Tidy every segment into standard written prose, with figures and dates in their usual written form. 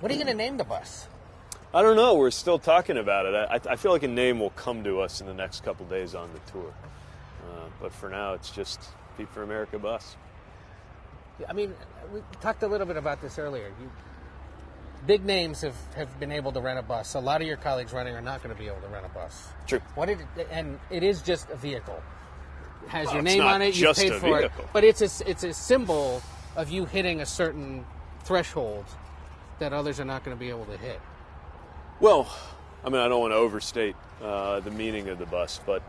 What are you going to name the bus? I don't know. We're still talking about it. I feel like a name will come to us in the next couple days on the tour. But for now, it's just Pete for America bus. I mean, we talked a little bit about this earlier. Big names have been able to rent a bus. A lot of your colleagues running are not going to be able to rent a bus. True. And it is just a vehicle. It has your it's name not on it. You just paid a for vehicle. it. But it's a symbol of you hitting a certain threshold that others are not going to be able to hit. Well, I mean, I don't want to overstate the meaning of the bus, but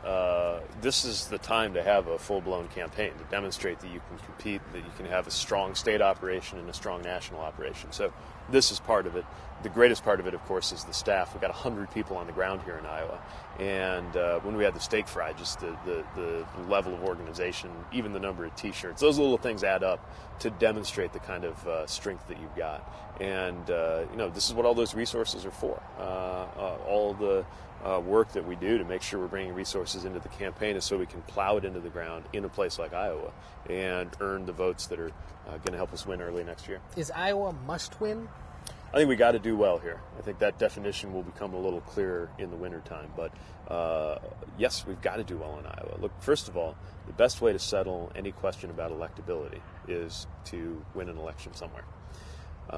this is the time to have a full-blown campaign to demonstrate that you can compete, that you can have a strong state operation and a strong national operation. So this is part of it. The greatest part of it, of course, is the staff. We've got 100 people on the ground here in Iowa. And when we had the steak fry, just the level of organization, even the number of T-shirts, those little things add up to demonstrate the kind of strength that you've got. And, this is what all those resources are for. All the work that we do to make sure we're bringing resources into the campaign is so we can plow it into the ground in a place like Iowa and earn the votes that are going to help us win early next year. Is Iowa must win? I think we got to do well here. I think that definition will become a little clearer in the wintertime. But yes, we've got to do well in Iowa. Look, first of all, the best way to settle any question about electability is to win an election somewhere.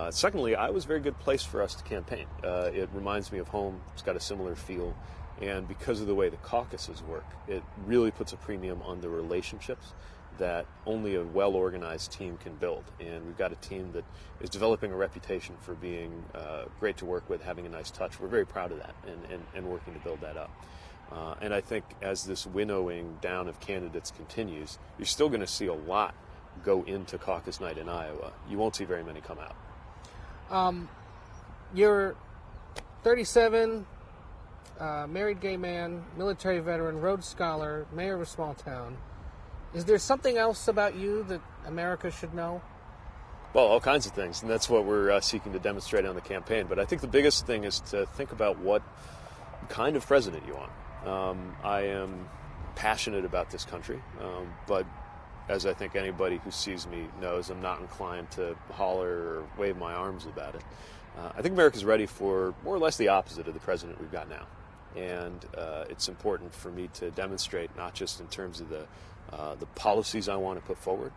Secondly, Iowa's a very good place for us to campaign. It reminds me of home. It's got a similar feel. And because of the way the caucuses work, it really puts a premium on the relationships that only a well-organized team can build. And we've got a team that is developing a reputation for being great to work with, having a nice touch. We're very proud of that and working to build that up. And I think as this winnowing down of candidates continues, you're still going to see a lot go into caucus night in Iowa. You won't see very many come out. You're 37, married gay man, military veteran, Rhodes Scholar, mayor of a small town. Is there something else about you that America should know? Well, all kinds of things, and that's what we're seeking to demonstrate on the campaign. But I think the biggest thing is to think about what kind of president you want. I am passionate about this country, but as I think anybody who sees me knows, I'm not inclined to holler or wave my arms about it. I think America's ready for more or less the opposite of the president we've got now. And it's important for me to demonstrate, not just in terms of the policies I want to put forward,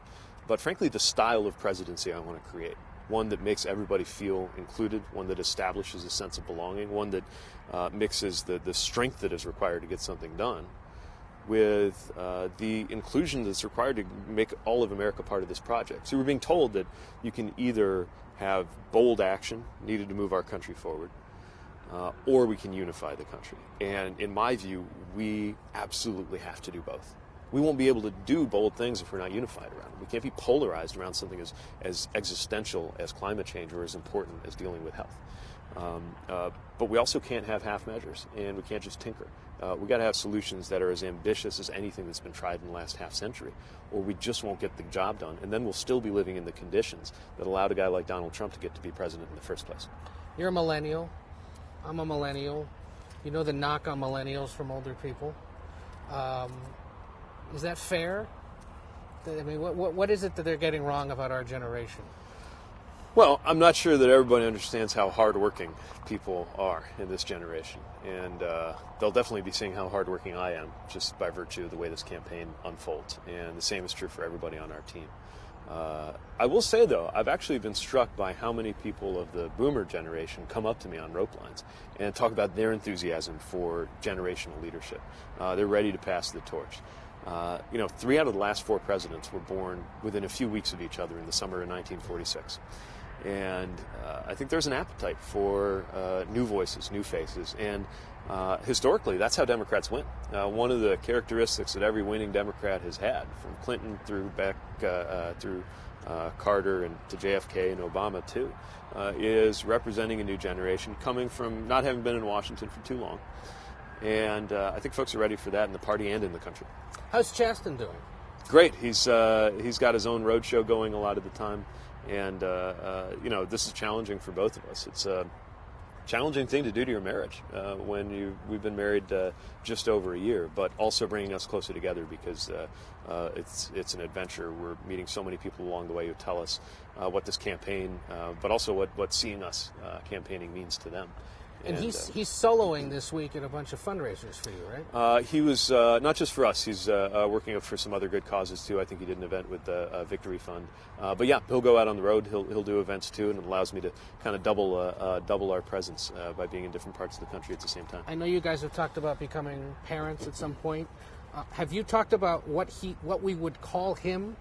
but frankly the style of presidency I want to create. One that makes everybody feel included, one that establishes a sense of belonging, one that mixes the strength that is required to get something done with the inclusion that's required to make all of America part of this project. So we're being told that you can either have bold action needed to move our country forward, or we can unify the country. And in my view, we absolutely have to do both. We won't be able to do bold things if we're not unified around it. We can't be polarized around something as existential as climate change or as important as dealing with health. But we also can't have half measures, and we can't just tinker. We've got to have solutions that are as ambitious as anything that's been tried in the last half century, or we just won't get the job done, and then we'll still be living in the conditions that allowed a guy like Donald Trump to get to be president in the first place. You're a millennial. I'm a millennial. You know the knock on millennials from older people. Is that fair? I mean, what is it that they're getting wrong about our generation? Well, I'm not sure that everybody understands how hardworking people are in this generation, and they'll definitely be seeing how hardworking I am just by virtue of the way this campaign unfolds, and the same is true for everybody on our team. I will say, though, I've actually been struck by how many people of the boomer generation come up to me on rope lines and talk about their enthusiasm for generational leadership. They're ready to pass the torch. 3 out of the last 4 presidents were born within a few weeks of each other in the summer of 1946. And I think there's an appetite for new voices, new faces. And historically, that's how Democrats win. One of the characteristics that every winning Democrat has had, from Clinton through back through Carter and to JFK and Obama too, is representing a new generation coming from not having been in Washington for too long. And I think folks are ready for that in the party and in the country. How's Chasten doing? Great. He's got his own road show going a lot of the time. And, this is challenging for both of us. It's a challenging thing to do to your marriage when we've been married just over a year, but also bringing us closer together because it's an adventure. We're meeting so many people along the way who tell us what this campaign, but also what seeing us campaigning means to them. And he's soloing this week at a bunch of fundraisers for you, right? He was not just for us. He's working for some other good causes too. I think he did an event with the Victory Fund. But yeah, he'll go out on the road. He'll do events too, and it allows me to kind of double our presence by being in different parts of the country at the same time. I know you guys have talked about becoming parents at some point. Have you talked about what we would call him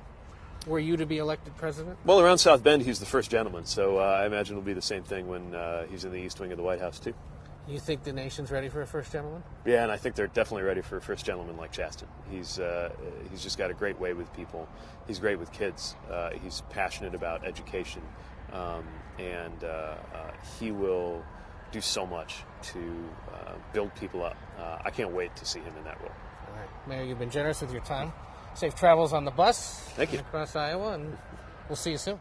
were you to be elected president? Well, around South Bend, he's the first gentleman, so I imagine it'll be the same thing when he's in the East Wing of the White House, too. You think the nation's ready for a first gentleman? Yeah, and I think they're definitely ready for a first gentleman like Chasten. He's just got a great way with people. He's great with kids. He's passionate about education, and he will do so much to build people up. I can't wait to see him in that role. All right. Mayor, you've been generous with your time. Safe travels on the bus. Thank you. Across Iowa, and we'll see you soon.